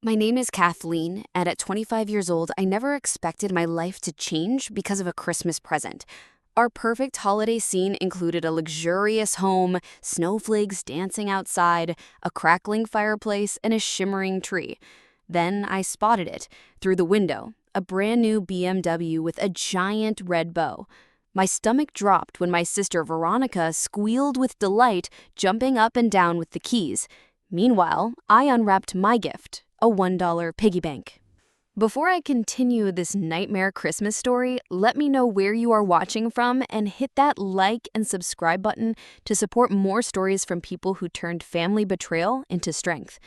My name is Kathleen, and at 25 years old, I never expected my life to change because of a Christmas present. Our perfect holiday scene included a luxurious home, snowflakes dancing outside, a crackling fireplace, and a shimmering tree. Then I spotted it through the window, a brand new BMW with a giant red bow. My stomach dropped when my sister Veronica squealed with delight, jumping up and down with the keys. Meanwhile, I unwrapped my gift, a $1 piggy bank. Before I continue this nightmare Christmas story, let me know where you are watching from and hit that like and subscribe button to support more stories from people who turned family betrayal into strength.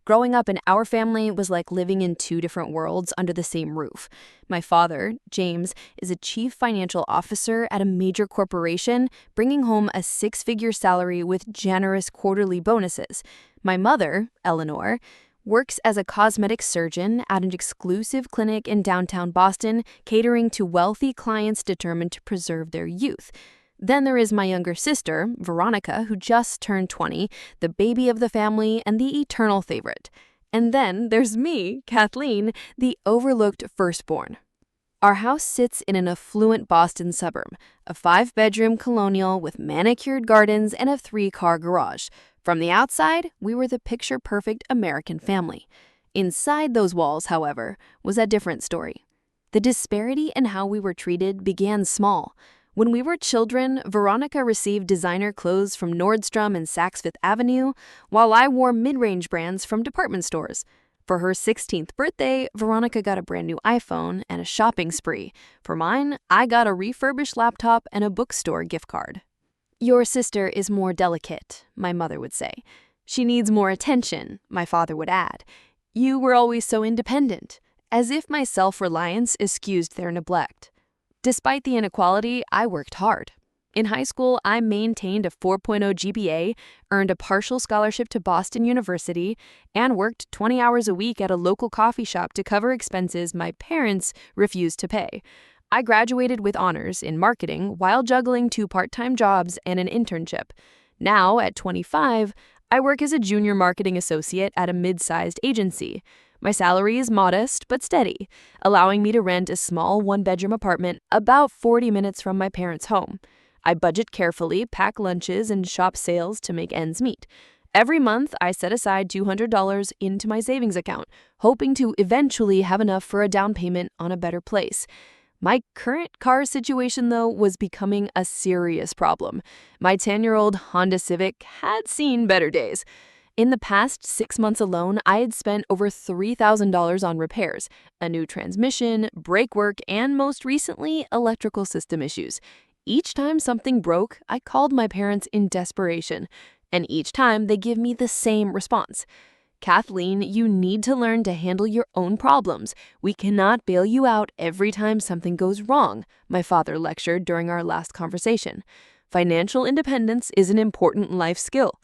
Growing up in our family was like living in two different worlds under the same roof. My father, James, is a chief financial officer at a major corporation, bringing home a six-figure salary with generous quarterly bonuses. My mother, Eleanor, works as a cosmetic surgeon at an exclusive clinic in downtown Boston, catering to wealthy clients determined to preserve their youth. Then there is my younger sister, Veronica, who just turned 20, the baby of the family and the eternal favorite. And then there's me, Kathleen, the overlooked firstborn. Our house sits in an affluent Boston suburb, a 5-bedroom colonial with manicured gardens and a 3-car garage. From the outside, we were the picture-perfect American family. Inside those walls, however, was a different story. The disparity in how we were treated began small. When we were children, Veronica received designer clothes from Nordstrom and Saks Fifth Avenue, while I wore mid-range brands from department stores. For her 16th birthday, Veronica got a brand new iPhone and a shopping spree. For mine, I got a refurbished laptop and a bookstore gift card. Your sister is more delicate, my mother would say. She needs more attention, my father would add. You were always so independent, as if my self-reliance excused their neglect. Despite the inequality, I worked hard. In high school, I maintained a 4.0 GPA, earned a partial scholarship to Boston University, and worked 20 hours a week at a local coffee shop to cover expenses my parents refused to pay. I graduated with honors in marketing while juggling 2 part-time jobs and an internship. Now, at 25, I work as a junior marketing associate at a mid-sized agency. My salary is modest but steady, allowing me to rent a small 1-bedroom apartment about 40 minutes from my parents' home. I budget carefully, pack lunches, and shop sales to make ends meet. Every month, I set aside $200 into my savings account, hoping to eventually have enough for a down payment on a better place. My current car situation, though, was becoming a serious problem. My 10-year-old Honda Civic had seen better days. In the past 6 months alone, I had spent over $3,000 on repairs, a new transmission, brake work, and most recently, electrical system issues. Each time something broke, I called my parents in desperation, and each time they give me the same response. Kathleen, you need to learn to handle your own problems. We cannot bail you out every time something goes wrong, my father lectured during our last conversation. Financial independence is an important life skill.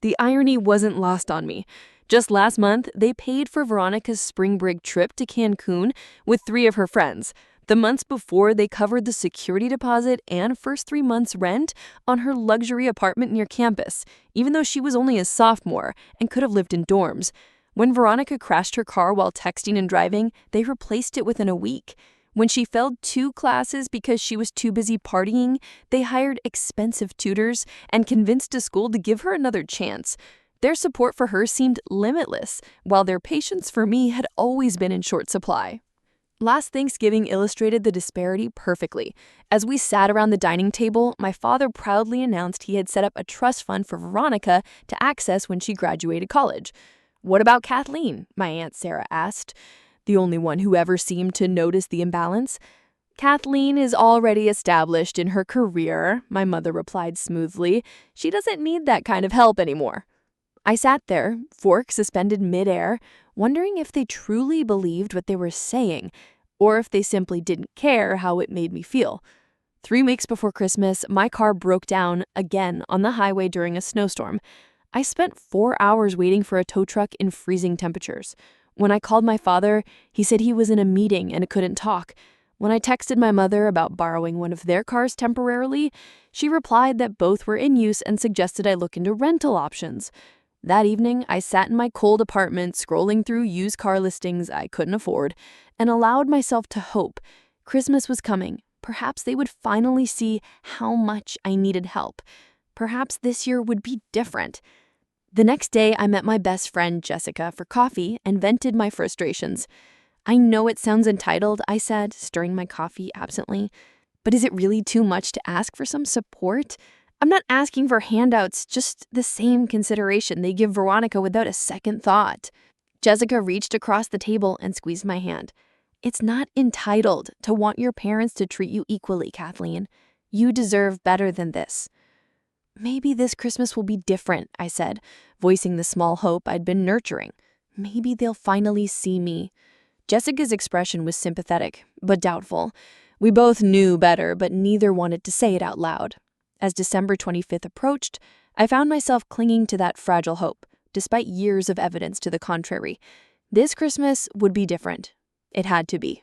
The irony wasn't lost on me. Just last month, they paid for Veronica's spring break trip to Cancun with 3 of her friends. The months before, they covered the security deposit and first 3 months' rent on her luxury apartment near campus, even though she was only a sophomore and could have lived in dorms. When Veronica crashed her car while texting and driving, they replaced it within a week. When she failed 2 classes because she was too busy partying, they hired expensive tutors and convinced a school to give her another chance. Their support for her seemed limitless, while their patience for me had always been in short supply. Last Thanksgiving illustrated the disparity perfectly. As we sat around the dining table, my father proudly announced he had set up a trust fund for Veronica to access when she graduated college. "What about Kathleen?" my Aunt Sarah asked, the only one who ever seemed to notice the imbalance. "Kathleen is already established in her career," my mother replied smoothly. "She doesn't need that kind of help anymore." I sat there, fork suspended midair, wondering if they truly believed what they were saying, or if they simply didn't care how it made me feel. 3 weeks before Christmas, my car broke down again on the highway during a snowstorm. I spent 4 hours waiting for a tow truck in freezing temperatures. When I called my father, he said he was in a meeting and couldn't talk. When I texted my mother about borrowing one of their cars temporarily, she replied that both were in use and suggested I look into rental options. That evening, I sat in my cold apartment scrolling through used car listings I couldn't afford and allowed myself to hope. Christmas was coming. Perhaps they would finally see how much I needed help. Perhaps this year would be different. The next day, I met my best friend, Jessica, for coffee and vented my frustrations. "I know it sounds entitled," I said, stirring my coffee absently. "But is it really too much to ask for some support? I'm not asking for handouts, just the same consideration they give Veronica without a second thought." Jessica reached across the table and squeezed my hand. "It's not entitled to want your parents to treat you equally, Kathleen. You deserve better than this." "Maybe this Christmas will be different," I said, voicing the small hope I'd been nurturing. "Maybe they'll finally see me." Jessica's expression was sympathetic, but doubtful. We both knew better, but neither wanted to say it out loud. As December 25th approached, I found myself clinging to that fragile hope, despite years of evidence to the contrary. This Christmas would be different. It had to be.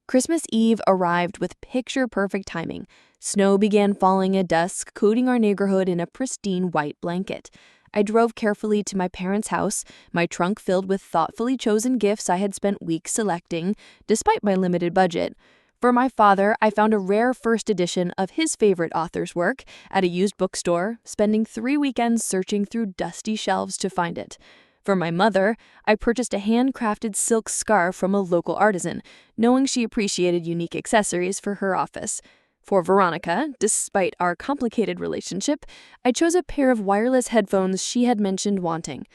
Christmas Eve arrived with picture-perfect timing. Snow began falling at dusk, coating our neighborhood in a pristine white blanket. I drove carefully to my parents' house, my trunk filled with thoughtfully chosen gifts I had spent weeks selecting, despite my limited budget. For my father, I found a rare first edition of his favorite author's work at a used bookstore, spending 3 weekends searching through dusty shelves to find it. For my mother, I purchased a handcrafted silk scarf from a local artisan, knowing she appreciated unique accessories for her office. For Veronica, despite our complicated relationship, I chose a pair of wireless headphones she had mentioned wanting.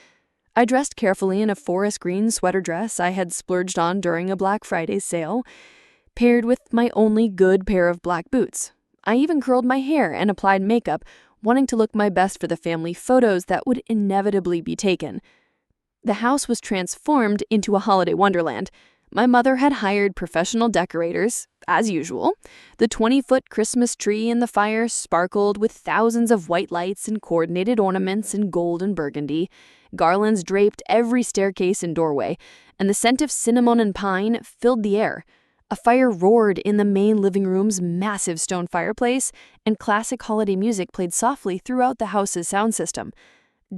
I dressed carefully in a forest green sweater dress I had splurged on during a Black Friday sale, paired with my only good pair of black boots. I even curled my hair and applied makeup, wanting to look my best for the family photos that would inevitably be taken. The house was transformed into a holiday wonderland. My mother had hired professional decorators, as usual. The 20-foot Christmas tree in the fire sparkled with thousands of white lights and coordinated ornaments in gold and burgundy. Garlands draped every staircase and doorway, and the scent of cinnamon and pine filled the air. A fire roared in the main living room's massive stone fireplace, and classic holiday music played softly throughout the house's sound system.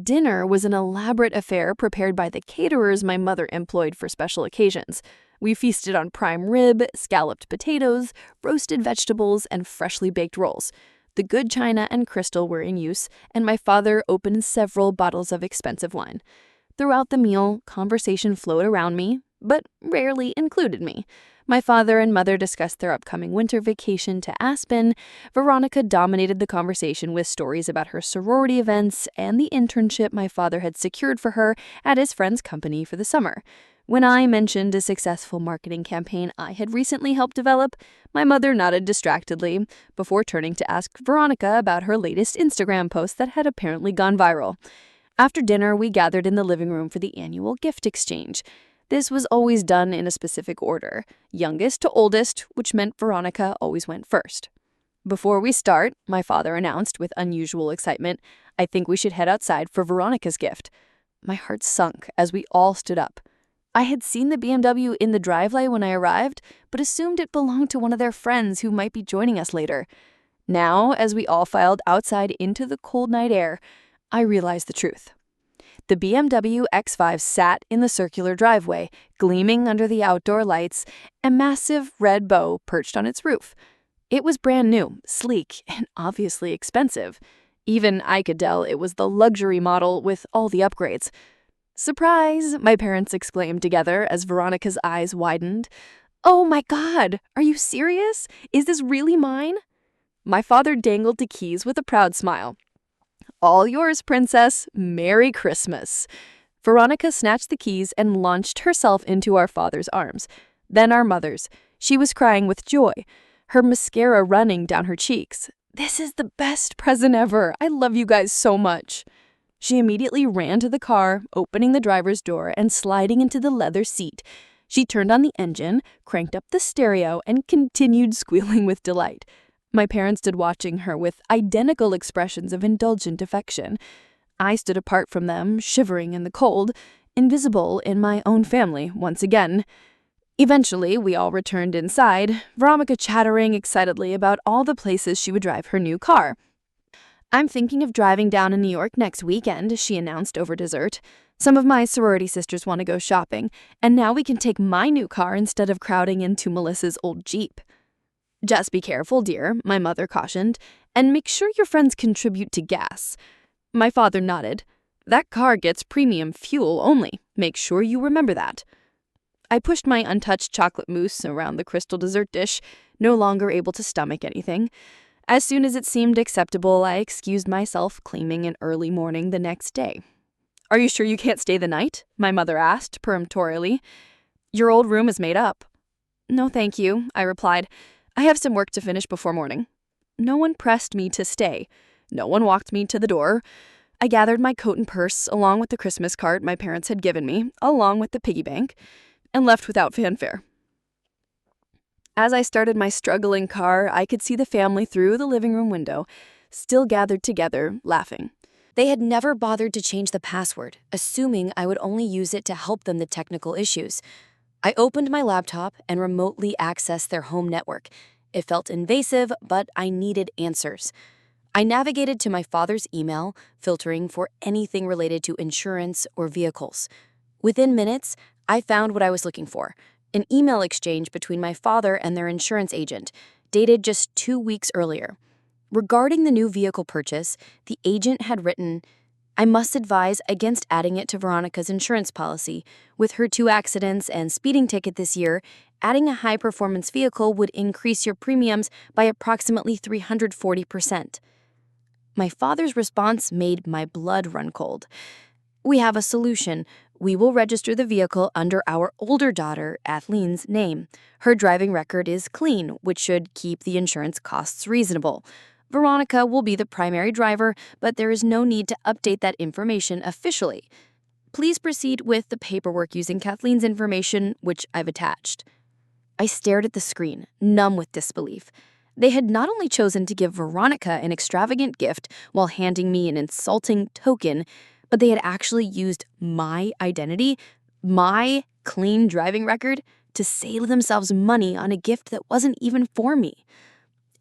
Dinner was an elaborate affair prepared by the caterers my mother employed for special occasions. We feasted on prime rib, scalloped potatoes, roasted vegetables, and freshly baked rolls. The good china and crystal were in use, and my father opened several bottles of expensive wine. Throughout the meal, conversation flowed around me, but rarely included me. My father and mother discussed their upcoming winter vacation to Aspen. Veronica dominated the conversation with stories about her sorority events and the internship my father had secured for her at his friend's company for the summer. When I mentioned a successful marketing campaign I had recently helped develop, my mother nodded distractedly before turning to ask Veronica about her latest Instagram post that had apparently gone viral. After dinner, we gathered in the living room for the annual gift exchange. This was always done in a specific order, youngest to oldest, which meant Veronica always went first. "Before we start," my father announced with unusual excitement, "I think we should head outside for Veronica's gift." My heart sunk as we all stood up. I had seen the BMW in the driveway when I arrived, but assumed it belonged to one of their friends who might be joining us later. Now, as we all filed outside into the cold night air, I realized the truth. The BMW X5 sat in the circular driveway, gleaming under the outdoor lights, a massive red bow perched on its roof. It was brand new, sleek, and obviously expensive. Even I could tell it was the luxury model with all the upgrades. "Surprise!" my parents exclaimed together as Veronica's eyes widened. "Oh my God! Are you serious? Is this really mine?" My father dangled the keys with a proud smile. "All yours, princess. Merry Christmas." Veronica snatched the keys and launched herself into our father's arms. Then our mother's. She was crying with joy, her mascara running down her cheeks. "This is the best present ever. I love you guys so much." She immediately ran to the car, opening the driver's door and sliding into the leather seat. She turned on the engine, cranked up the stereo, and continued squealing with delight. My parents stood watching her with identical expressions of indulgent affection. I stood apart from them, shivering in the cold, invisible in my own family once again. Eventually, we all returned inside, Veronica chattering excitedly about all the places she would drive her new car. "I'm thinking of driving down to New York next weekend," she announced over dessert. "Some of my sorority sisters want to go shopping, and now we can take my new car instead of crowding into Melissa's old Jeep." "Just be careful, dear," my mother cautioned, "and make sure your friends contribute to gas." My father nodded. "That car gets premium fuel only. Make sure you remember that." I pushed my untouched chocolate mousse around the crystal dessert dish, no longer able to stomach anything. As soon as it seemed acceptable, I excused myself, claiming an early morning the next day. "Are you sure you can't stay the night?" my mother asked peremptorily. "Your old room is made up." "No, thank you," I replied. "I have some work to finish before morning." No one pressed me to stay. No one walked me to the door. I gathered my coat and purse, along with the Christmas card my parents had given me, along with the piggy bank, and left without fanfare. As I started my struggling car, I could see the family through the living room window, still gathered together, laughing. They had never bothered to change the password, assuming I would only use it to help them with technical issues. I opened my laptop and remotely accessed their home network. It felt invasive, but I needed answers. I navigated to my father's email, filtering for anything related to insurance or vehicles. Within minutes, I found what I was looking for: an email exchange between my father and their insurance agent, dated just 2 weeks earlier. Regarding the new vehicle purchase, the agent had written, "I must advise against adding it to Veronica's insurance policy. With her 2 accidents and speeding ticket this year, adding a high-performance vehicle would increase your premiums by approximately 340%. My father's response made my blood run cold. "We have a solution. We will register the vehicle under our older daughter, Athleen's, name. Her driving record is clean, which should keep the insurance costs reasonable. Veronica will be the primary driver, but there is no need to update that information officially. Please proceed with the paperwork using Kathleen's information, which I've attached." I stared at the screen, numb with disbelief. They had not only chosen to give Veronica an extravagant gift while handing me an insulting token, but they had actually used my identity, my clean driving record, to save themselves money on a gift that wasn't even for me.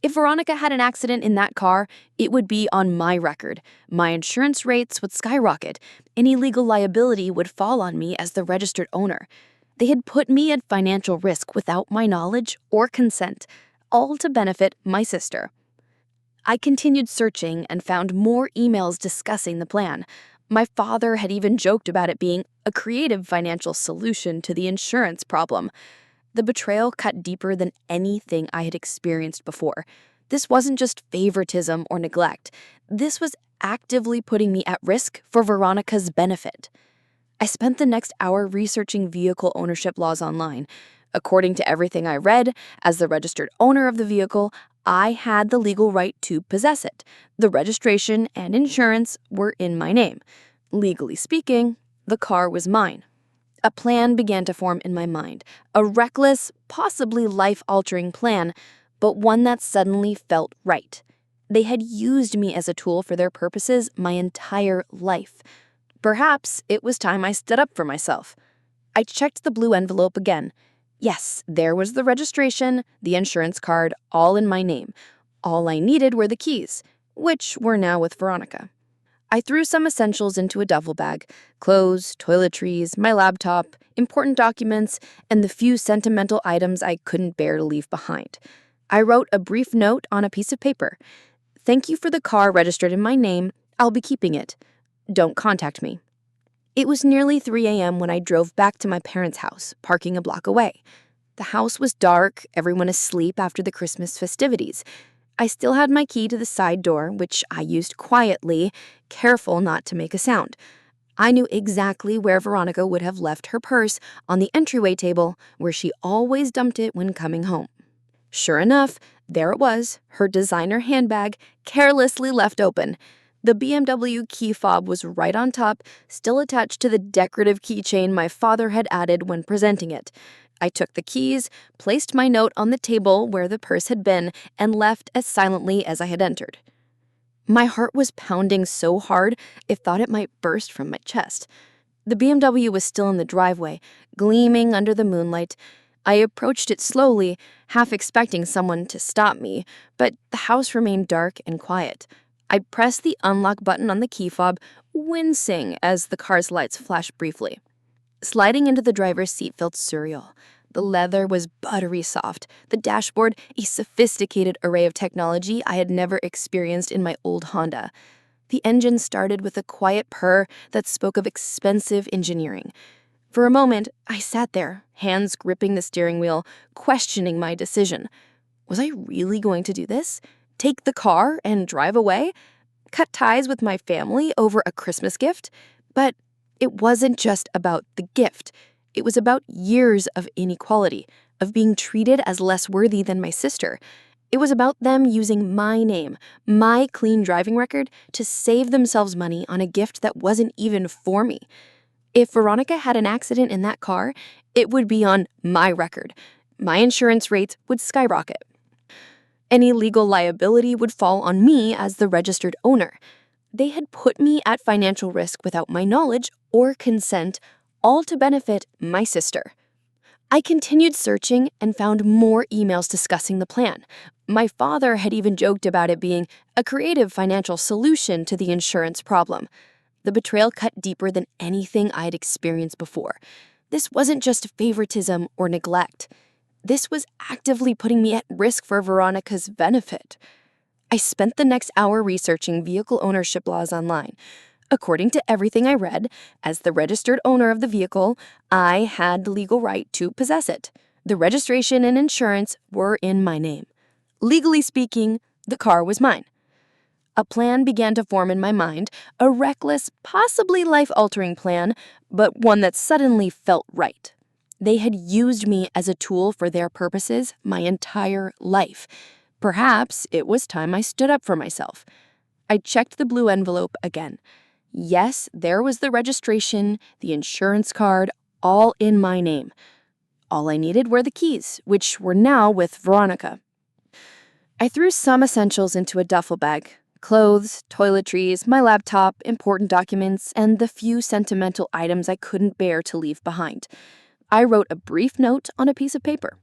If Veronica had an accident in that car, it would be on my record. My insurance rates would skyrocket. Any legal liability would fall on me as the registered owner. They had put me at financial risk without my knowledge or consent, all to benefit my sister. I continued searching and found more emails discussing the plan. My father had even joked about it being a creative financial solution to the insurance problem. The betrayal cut deeper than anything I had experienced before. This wasn't just favoritism or neglect. This was actively putting me at risk for Veronica's benefit. I spent the next hour researching vehicle ownership laws online. According to everything I read, as the registered owner of the vehicle, I had the legal right to possess it. The registration and insurance were in my name. Legally speaking, the car was mine. A plan began to form in my mind, a reckless, possibly life-altering plan, but one that suddenly felt right. They had used me as a tool for their purposes my entire life. Perhaps it was time I stood up for myself. I checked the blue envelope again. Yes, there was the registration, the insurance card, all in my name. All I needed were the keys, which were now with Veronica. I threw some essentials into a duffel bag: clothes, toiletries, my laptop, important documents, and the few sentimental items I couldn't bear to leave behind. I wrote a brief note on a piece of paper. "Thank you for the car registered in my name. I'll be keeping it. Don't contact me." It was nearly 3 a.m. when I drove back to my parents' house, parking a block away. The house was dark, everyone asleep after the Christmas festivities. I still had my key to the side door, which I used quietly, careful not to make a sound. I knew exactly where Veronica would have left her purse, on the entryway table, where she always dumped it when coming home. Sure enough, there it was, her designer handbag, carelessly left open. The BMW key fob was right on top, still attached to the decorative keychain my father had added when presenting it. I took the keys, placed my note on the table where the purse had been, and left as silently as I had entered. My heart was pounding so hard I thought it might burst from my chest. The BMW was still in the driveway, gleaming under the moonlight. I approached it slowly, half expecting someone to stop me, but the house remained dark and quiet. I pressed the unlock button on the key fob, wincing as the car's lights flashed briefly. Sliding into the driver's seat felt surreal. The leather was buttery soft, the dashboard a sophisticated array of technology I had never experienced in my old Honda. The engine started with a quiet purr that spoke of expensive engineering. For a moment, I sat there, hands gripping the steering wheel, questioning my decision. Was I really going to do this? Take the car and drive away? Cut ties with my family over a Christmas gift? But it wasn't just about the gift. It was about years of inequality, of being treated as less worthy than my sister. It was about them using my name, my clean driving record, to save themselves money on a gift that wasn't even for me. If Veronica had an accident in that car, it would be on my record. My insurance rates would skyrocket. Any legal liability would fall on me as the registered owner. They had put me at financial risk without my knowledge or consent, all to benefit my sister. I continued searching and found more emails discussing the plan. My father had even joked about it being a creative financial solution to the insurance problem. The betrayal cut deeper than anything I had experienced before. This wasn't just favoritism or neglect. This was actively putting me at risk for Veronica's benefit. I spent the next hour researching vehicle ownership laws online. According to everything I read, as the registered owner of the vehicle, I had the legal right to possess it. The registration and insurance were in my name. Legally speaking, the car was mine. A plan began to form in my mind, a reckless, possibly life-altering plan, but one that suddenly felt right. They had used me as a tool for their purposes my entire life. Perhaps it was time I stood up for myself. I checked the blue envelope again. Yes, there was the registration, the insurance card, all in my name. All I needed were the keys, which were now with Veronica. I threw some essentials into a duffel bag. Clothes, toiletries, my laptop, important documents, and the few sentimental items I couldn't bear to leave behind. I wrote a brief note on a piece of paper.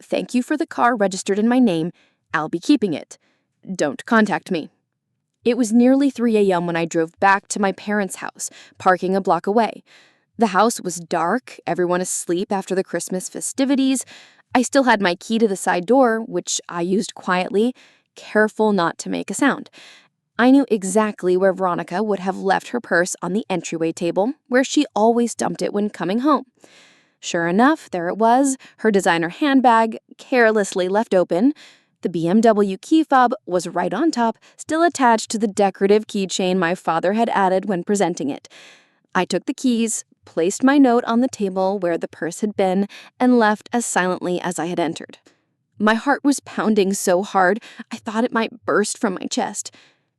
Thank you for the car registered in my name. I'll be keeping it. Don't contact me. It was nearly 3 a.m. when I drove back to my parents' house, parking a block away. The house was dark, everyone asleep after the Christmas festivities. I still had my key to the side door, which I used quietly, careful not to make a sound. I knew exactly where Veronica would have left her purse on the entryway table, where she always dumped it when coming home. Sure enough, there it was, her designer handbag, carelessly left open. The BMW key fob was right on top, still attached to the decorative keychain my father had added when presenting it. I took the keys, placed my note on the table where the purse had been, and left as silently as I had entered. My heart was pounding so hard, I thought it might burst from my chest.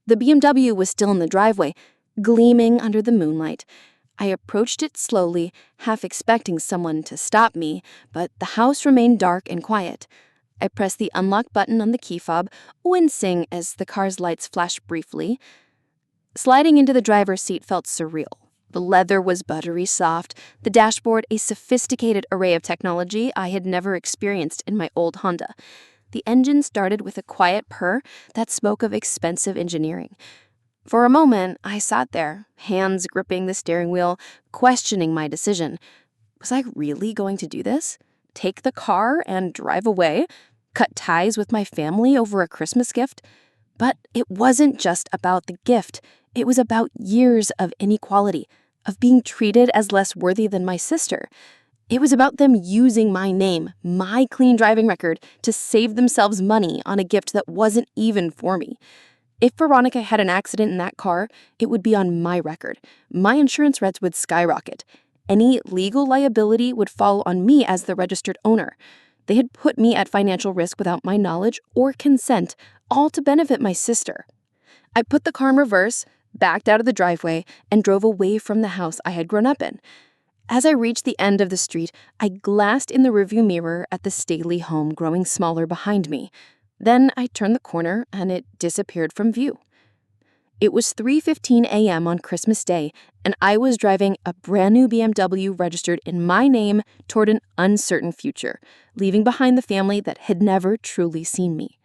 The BMW was still in the driveway, gleaming under the moonlight. I approached it slowly, half expecting someone to stop me, but the house remained dark and quiet. I pressed the unlock button on the key fob, wincing as the car's lights flashed briefly. Sliding into the driver's seat felt surreal. The leather was buttery soft, the dashboard a sophisticated array of technology I had never experienced in my old Honda. The engine started with a quiet purr that spoke of expensive engineering. For a moment, I sat there, hands gripping the steering wheel, questioning my decision. Was I really going to do this? Take the car and drive away? Cut ties with my family over a Christmas gift? But it wasn't just about the gift. It was about years of inequality, of being treated as less worthy than my sister. It was about them using my name, my clean driving record, to save themselves money on a gift that wasn't even for me. If Veronica had an accident in that car, it would be on my record. My insurance rates would skyrocket. Any legal liability would fall on me as the registered owner. They had put me at financial risk without my knowledge or consent, all to benefit my sister. I put the car in reverse, backed out of the driveway, and drove away from the house I had grown up in. As I reached the end of the street, I glanced in the rearview mirror at the stately home growing smaller behind me. Then I turned the corner and it disappeared from view. It was 3:15 a.m. on Christmas Day, and I was driving a brand new BMW registered in my name toward an uncertain future, leaving behind the family that had never truly seen me.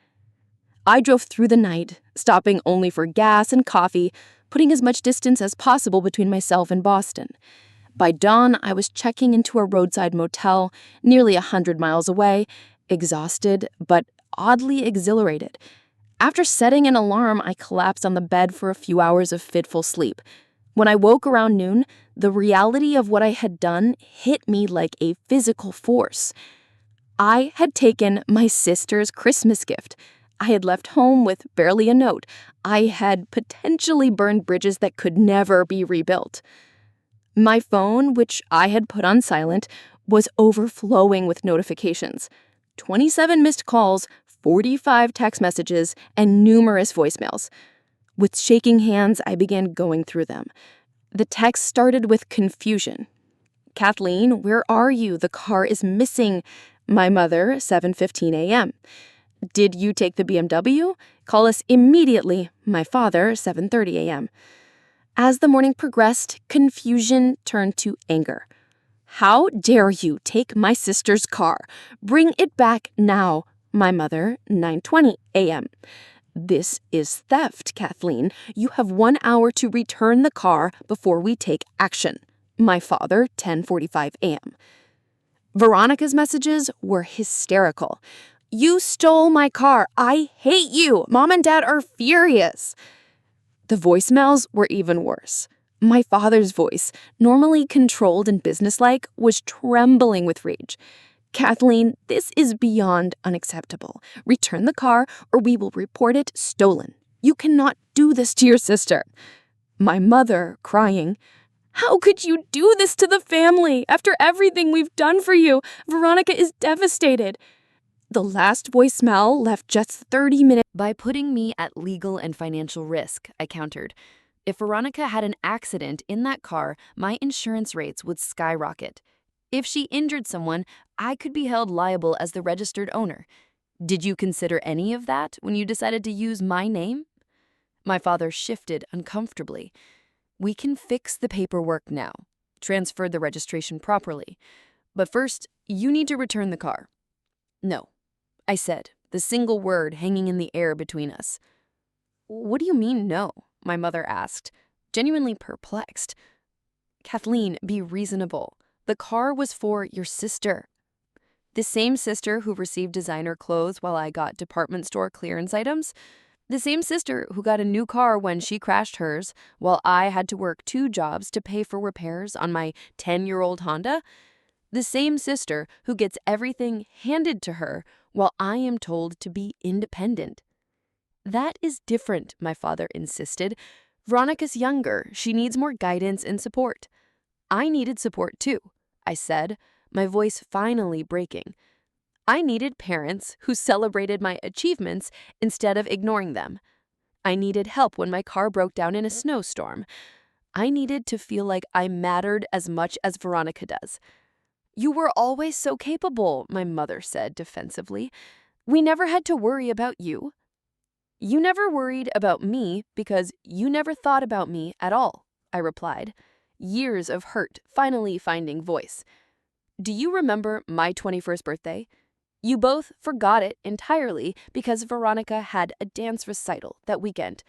I drove through the night, stopping only for gas and coffee, putting as much distance as possible between myself and Boston. By dawn, I was checking into a roadside motel nearly 100 miles away, exhausted but oddly exhilarated. After setting an alarm, I collapsed on the bed for a few hours of fitful sleep. When I woke around noon, the reality of what I had done hit me like a physical force. I had taken my sister's Christmas gift. I had left home with barely a note. I had potentially burned bridges that could never be rebuilt. My phone, which I had put on silent, was overflowing with notifications. 27 missed calls, 45 text messages, and numerous voicemails. With shaking hands, I began going through them. The text started with confusion. "Kathleen, where are you? The car is missing." My mother, 7:15 a.m. "Did you take the BMW? Call us immediately." My father, 7:30 a.m. As the morning progressed, confusion turned to anger. "How dare you take my sister's car? Bring it back now." My mother, 9:20 a.m. "This is theft, Kathleen. You have 1 hour to return the car before we take action." My father, 10:45 a.m. Veronica's messages were hysterical. "You stole my car. I hate you. Mom and Dad are furious." The voicemails were even worse. My father's voice, normally controlled and businesslike, was trembling with rage. "Kathleen, this is beyond unacceptable. Return the car or we will report it stolen. You cannot do this to your sister." My mother, crying, "How could you do this to the family? After everything we've done for you, Veronica is devastated." The last voicemail left just 30 minutes. By putting me at legal and financial risk, I countered. If Veronica had an accident in that car, my insurance rates would skyrocket. If she injured someone, I could be held liable as the registered owner. Did you consider any of that when you decided to use my name? My father shifted uncomfortably. "We can fix the paperwork now. Transfer the registration properly. But first, you need to return the car." "No," I said, the single word hanging in the air between us. "What do you mean, no?" my mother asked, genuinely perplexed. "Kathleen, be reasonable. The car was for your sister." The same sister who received designer clothes while I got department store clearance items? The same sister who got a new car when she crashed hers, while I had to work 2 jobs to pay for repairs on my 10-year-old Honda? The same sister who gets everything handed to her while I am told to be independent. "That is different," my father insisted. "Veronica's younger. She needs more guidance and support." I needed support too, I said, my voice finally breaking. I needed parents who celebrated my achievements instead of ignoring them. I needed help when my car broke down in a snowstorm. I needed to feel like I mattered as much as Veronica does. "You were always so capable," my mother said defensively. "We never had to worry about you." "You never worried about me because you never thought about me at all," I replied, years of hurt finally finding voice. "Do you remember my 21st birthday? You both forgot it entirely because Veronica had a dance recital that weekend.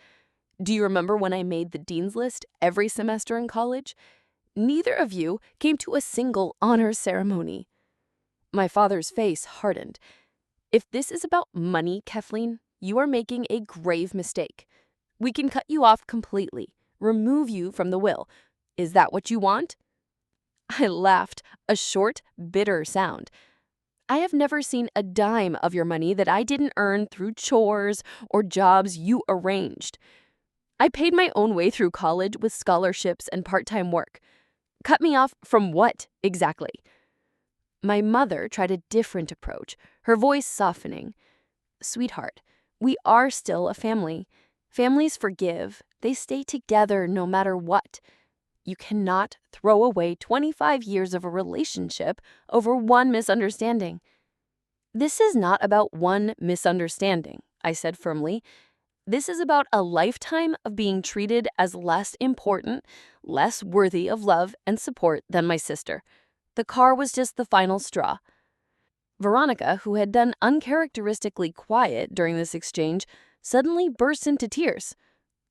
Do you remember when I made the dean's list every semester in college? Neither of you came to a single honors ceremony." My father's face hardened. "If this is about money, Kathleen, you are making a grave mistake. We can cut you off completely, remove you from the will. Is that what you want?" I laughed, a short, bitter sound. "I have never seen a dime of your money that I didn't earn through chores or jobs you arranged. I paid my own way through college with scholarships and part-time work. Cut me off from what, exactly?" My mother tried a different approach, her voice softening. "Sweetheart, we are still a family. Families forgive. They stay together no matter what. You cannot throw away 25 years of a relationship over one misunderstanding." "This is not about one misunderstanding," I said firmly. "This is about a lifetime of being treated as less important, less worthy of love and support than my sister. The car was just the final straw." Veronica, who had been uncharacteristically quiet during this exchange, suddenly burst into tears.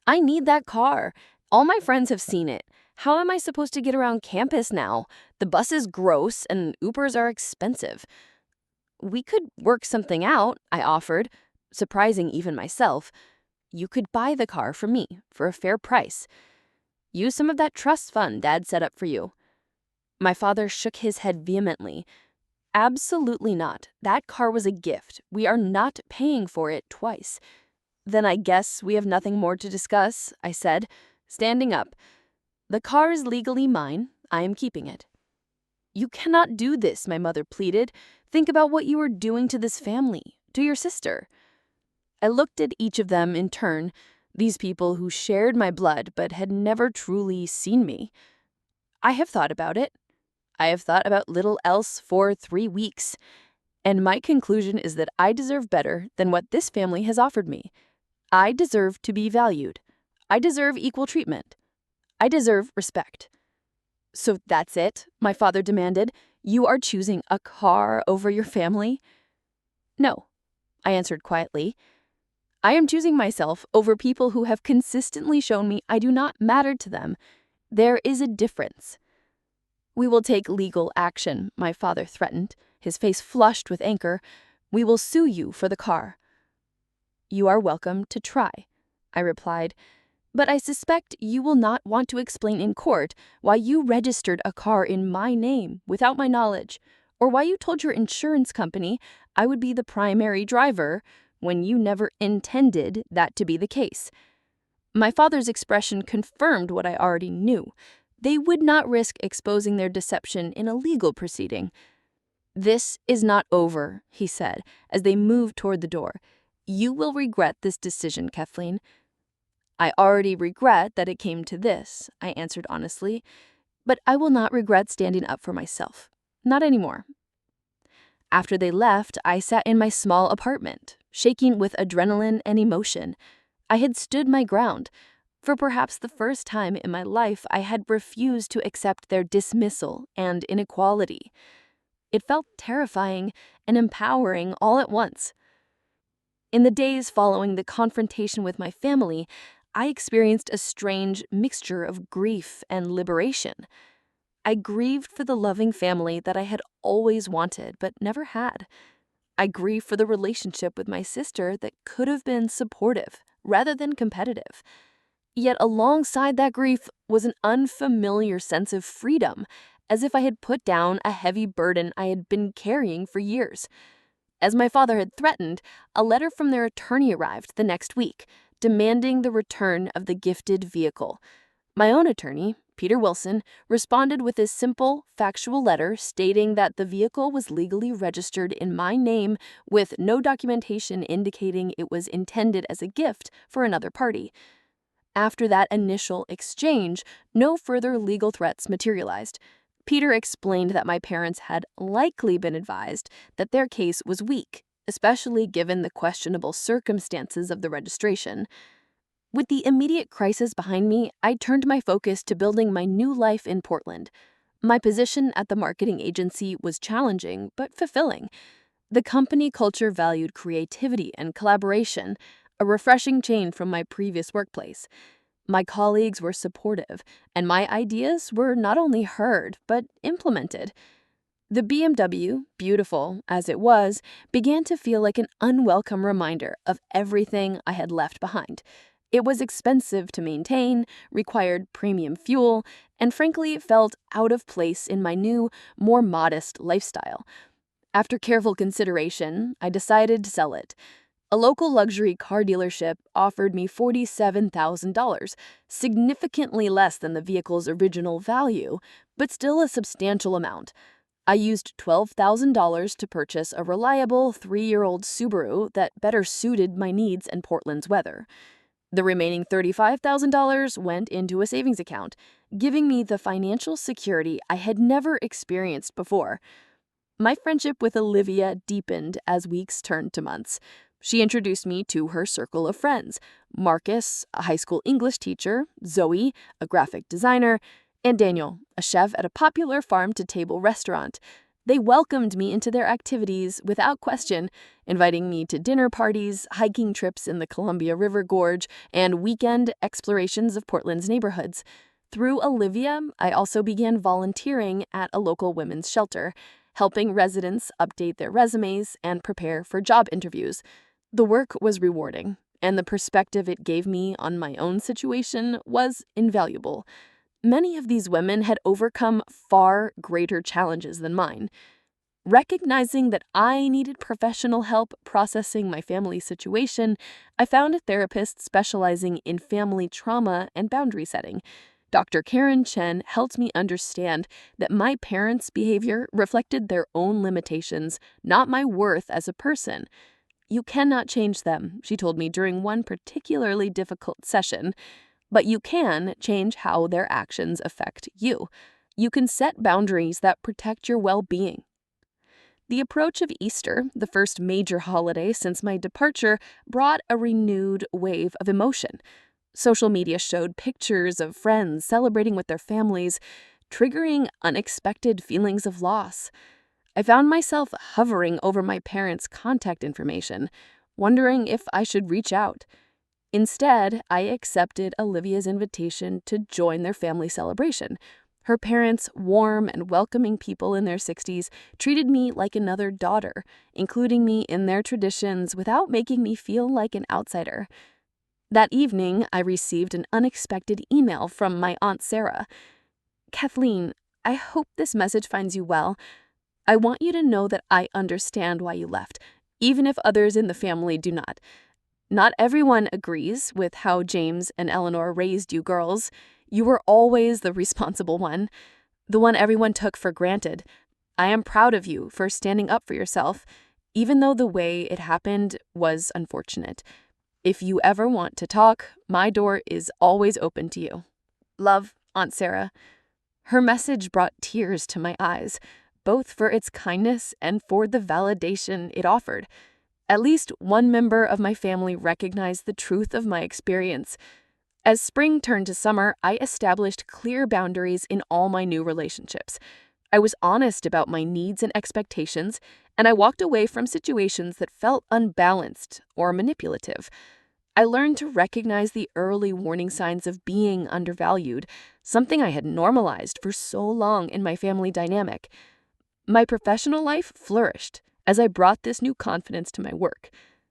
"I need that car. All my friends have seen it. How am I supposed to get around campus now? The bus is gross and Ubers are expensive." "We could work something out," I offered, surprising even myself. "You could buy the car from me for a fair price. Use some of that trust fund Dad set up for you." My father shook his head vehemently. "Absolutely not. That car was a gift. We are not paying for it twice." "Then I guess we have nothing more to discuss," I said, standing up. "The car is legally mine. I am keeping it." "You cannot do this," my mother pleaded. "Think about what you are doing to this family, to your sister." I looked at each of them in turn, these people who shared my blood but had never truly seen me. "I have thought about it. I have thought about little else for 3 weeks. And my conclusion is that I deserve better than what this family has offered me. I deserve to be valued. I deserve equal treatment. I deserve respect." "So that's it?" my father demanded. "You are choosing a car over your family?" "No," I answered quietly. "I am choosing myself over people who have consistently shown me I do not matter to them. There is a difference." "We will take legal action," my father threatened, his face flushed with anger. "We will sue you for the car." "You are welcome to try," I replied. "But I suspect you will not want to explain in court why you registered a car in my name without my knowledge, or why you told your insurance company I would be the primary driver when you never intended that to be the case." My father's expression confirmed what I already knew. They would not risk exposing their deception in a legal proceeding. "This is not over," he said, as they moved toward the door. "You will regret this decision, Kathleen." "I already regret that it came to this," I answered honestly. "But I will not regret standing up for myself. Not anymore." After they left, I sat in my small apartment, shaking with adrenaline and emotion. I had stood my ground. For perhaps the first time in my life, I had refused to accept their dismissal and inequality. It felt terrifying and empowering all at once. In the days following the confrontation with my family, I experienced a strange mixture of grief and liberation. I grieved for the loving family that I had always wanted but never had. I grieved for the relationship with my sister that could have been supportive rather than competitive. Yet alongside that grief was an unfamiliar sense of freedom, as if I had put down a heavy burden I had been carrying for years. As my father had threatened, a letter from their attorney arrived the next week, demanding the return of the gifted vehicle. My own attorney, Peter Wilson, responded with a simple, factual letter stating that the vehicle was legally registered in my name with no documentation indicating it was intended as a gift for another party. After that initial exchange, no further legal threats materialized. Peter explained that my parents had likely been advised that their case was weak, especially given the questionable circumstances of the registration. With the immediate crisis behind me, I turned my focus to building my new life in Portland. My position at the marketing agency was challenging but fulfilling. The company culture valued creativity and collaboration, a refreshing change from my previous workplace. My colleagues were supportive, and my ideas were not only heard but implemented. The BMW, beautiful as it was, began to feel like an unwelcome reminder of everything I had left behind. It was expensive to maintain, required premium fuel, and frankly felt out of place in my new, more modest lifestyle. After careful consideration, I decided to sell it. A local luxury car dealership offered me $47,000, significantly less than the vehicle's original value, but still a substantial amount. I used $12,000 to purchase a reliable 3-year-old Subaru that better suited my needs and Portland's weather. The remaining $35,000 went into a savings account, giving me the financial security I had never experienced before. My friendship with Olivia deepened as weeks turned to months. She introduced me to her circle of friends: Marcus, a high school English teacher, Zoe, a graphic designer, and Daniel, a chef at a popular farm-to-table restaurant. They welcomed me into their activities without question, inviting me to dinner parties, hiking trips in the Columbia River Gorge, and weekend explorations of Portland's neighborhoods. Through Olivia, I also began volunteering at a local women's shelter, helping residents update their resumes and prepare for job interviews. The work was rewarding, and the perspective it gave me on my own situation was invaluable. Many of these women had overcome far greater challenges than mine. Recognizing that I needed professional help processing my family situation, I found a therapist specializing in family trauma and boundary setting. Dr. Karen Chen helped me understand that my parents' behavior reflected their own limitations, not my worth as a person. You cannot change them, she told me during one particularly difficult session, but you can change how their actions affect you. You can set boundaries that protect your well-being. The approach of Easter, the first major holiday since my departure, brought a renewed wave of emotion. Social media showed pictures of friends celebrating with their families, triggering unexpected feelings of loss. I found myself hovering over my parents' contact information, wondering if I should reach out. Instead, I accepted Olivia's invitation to join their family celebration. Her parents, warm and welcoming people in their 60s, treated me like another daughter, including me in their traditions without making me feel like an outsider. That evening, I received an unexpected email from my Aunt Sarah. "Kathleen, I hope this message finds you well. I want you to know that I understand why you left, even if others in the family do not. Not everyone agrees with how James and Eleanor raised you girls. You were always the responsible one, the one everyone took for granted. I am proud of you for standing up for yourself, even though the way it happened was unfortunate. If you ever want to talk, my door is always open to you. Love, Aunt Sarah." Her message brought tears to my eyes, both for its kindness and for the validation it offered. At least one member of my family recognized the truth of my experience. As spring turned to summer, I established clear boundaries in all my new relationships. I was honest about my needs and expectations, and I walked away from situations that felt unbalanced or manipulative. I learned to recognize the early warning signs of being undervalued, something I had normalized for so long in my family dynamic. My professional life flourished as I brought this new confidence to my work.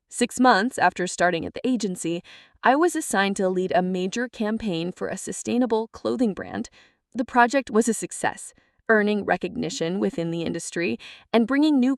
6 months after starting at the agency, I was assigned to lead a major campaign for a sustainable clothing brand. The project was a success, earning recognition within the industry and bringing new